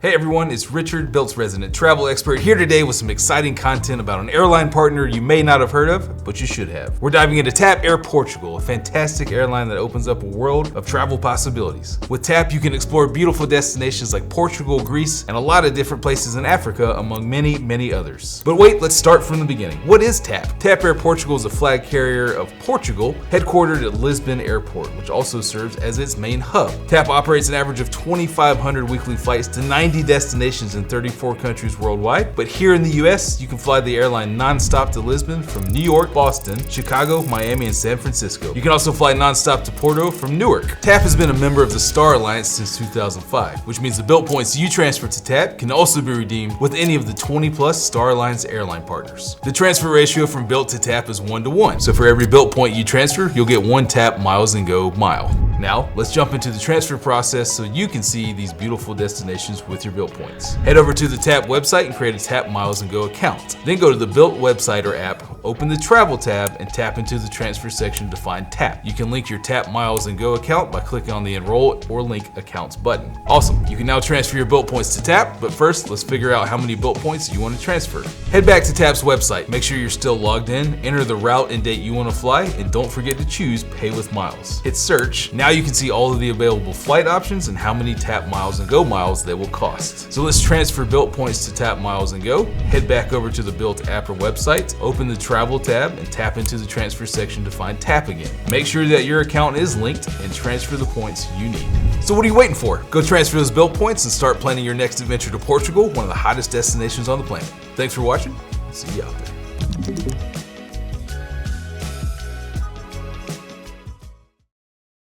Hey everyone, it's Richard, Bilt's resident travel expert, here today with some exciting content about an airline partner you may not have heard of, but you should have. We're diving into TAP Air Portugal, a fantastic airline that opens up a world of travel possibilities. With TAP, you can explore beautiful destinations like Portugal, Greece, and a lot of different places in Africa, among many, many others. But wait, let's start from the beginning. What is TAP? TAP Air Portugal is a flag carrier of Portugal, headquartered at Lisbon Airport, which also serves as its main hub. TAP operates an average of 2,500 weekly flights to 90 destinations in 34 countries worldwide, but here in the US, you can fly the airline non-stop to Lisbon from New York, Boston, Chicago, Miami, and San Francisco. You can also fly non-stop to Porto from Newark. TAP has been a member of the Star Alliance since 2005, which means the Bilt Points you transfer to TAP can also be redeemed with any of the 20+ Star Alliance airline partners. The transfer ratio from Bilt to TAP is 1-to-1, so for every Bilt Point you transfer, you'll get one TAP Miles&Go mile. Now, let's jump into the transfer process so you can see these beautiful destinations with your Bilt Points. Head over to the TAP website and create a TAP Miles&Go account. Then go to the Bilt website or app, open the Travel tab, and tap into the transfer section to find TAP. You can link your TAP Miles&Go account by clicking on the Enroll or Link Accounts button. Awesome, you can now transfer your Bilt Points to TAP, but first, let's figure out how many Bilt Points you want to transfer. Head back to TAP's website, make sure you're still logged in, enter the route and date you want to fly, and don't forget to choose Pay with Miles. Hit search. Now you can see all of the available flight options and how many TAP Miles&Go miles they will cost. So let's transfer Bilt Points to TAP Miles&Go. Head back over to the Bilt app or website, open the Travel tab, and tap into the transfer section to find TAP again. Make sure that your account is linked and transfer the points you need. So what are you waiting for? Go transfer those Bilt Points and start planning your next adventure to Portugal, one of the hottest destinations on the planet. Thanks for watching. See you out there.